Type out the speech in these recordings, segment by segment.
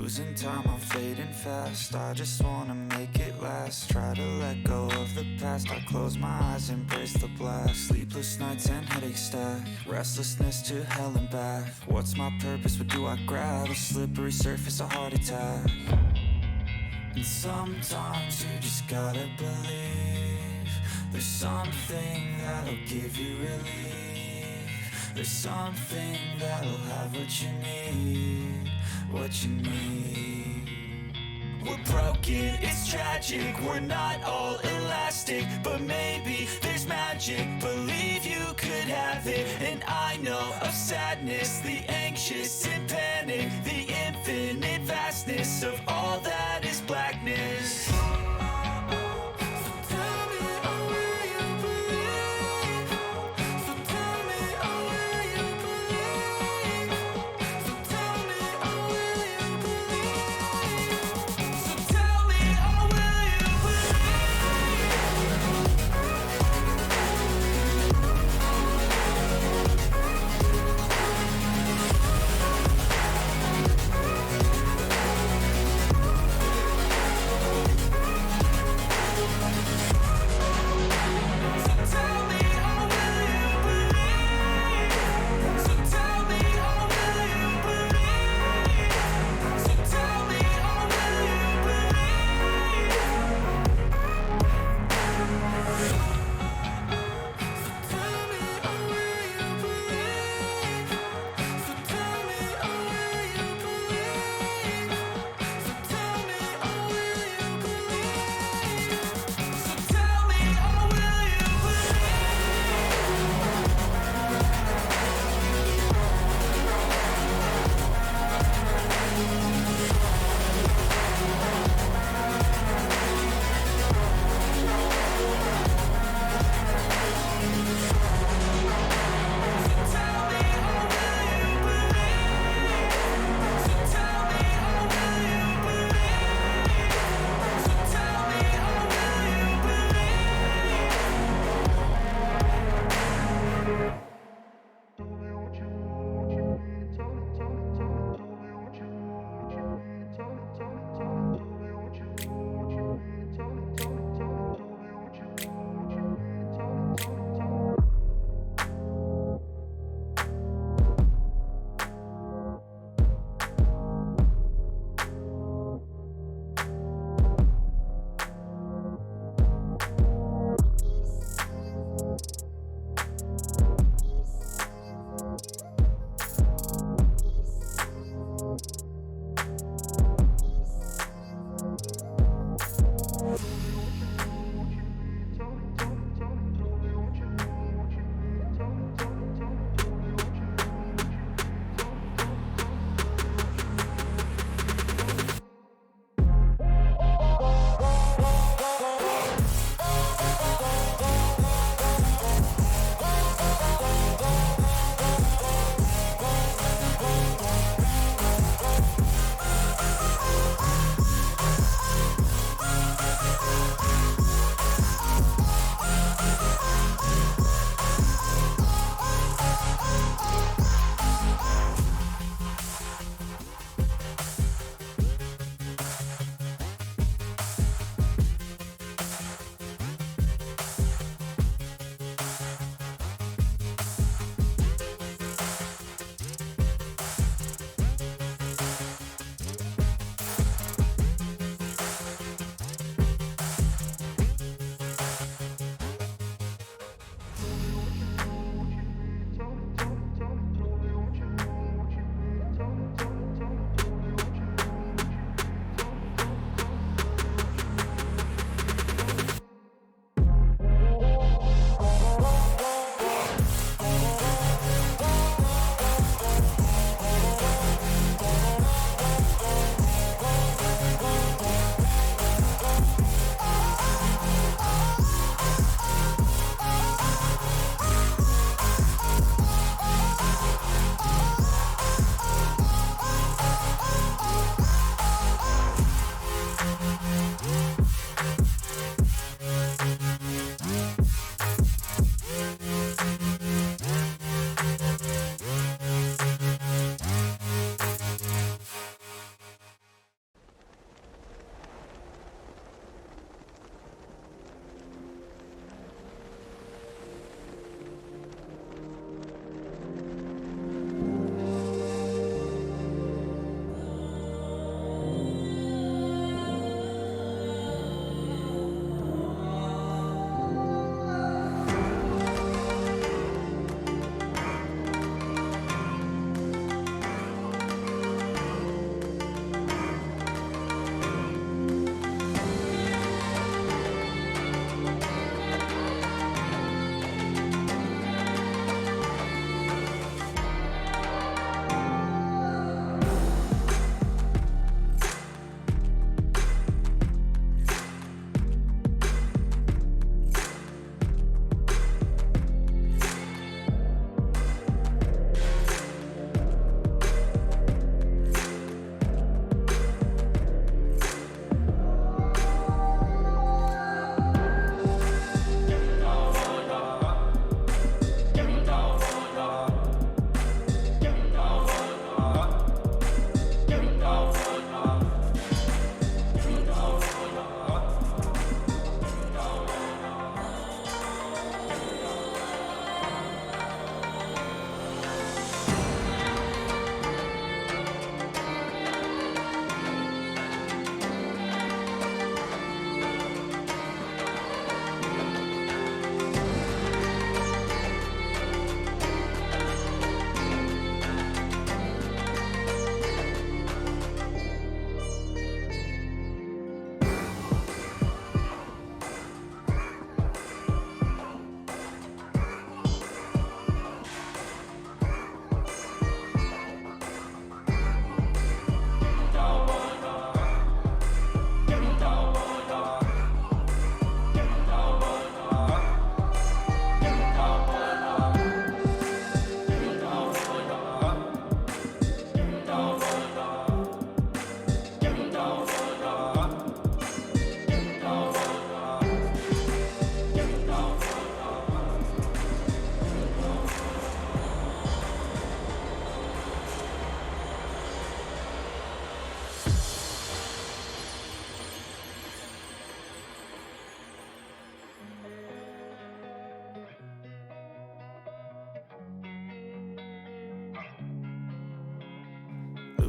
Losing time, I'm fading fast. I just wanna make it last. Try to let go of the past. I close my eyes, embrace the blast. Sleepless nights and headaches stack. Restlessness to hell and back. What's my purpose? What do I grab? A slippery surface, a heart attack. And sometimes you just gotta believe there's something that'll give you relief. There's something that'll have what you need. What you need. We're broken, it's tragic. We're not all elastic, but maybe there's magic. Believe you could have it. And I know of sadness, the anxious and panic, the infinite vastness of all that is blackness.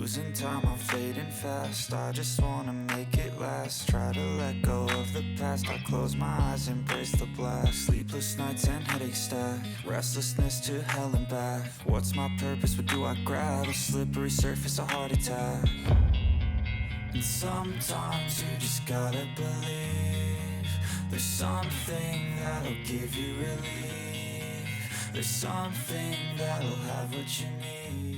Losing time, I'm fading fast. I just wanna make it last. Try to let go of the past. I close my eyes, embrace the blast. Sleepless nights and headache stack. Restlessness to hell and back. What's my purpose? What do I grab? A slippery surface, a heart attack. And sometimes you just gotta believe there's something that'll give you relief. There's something that'll have what you need.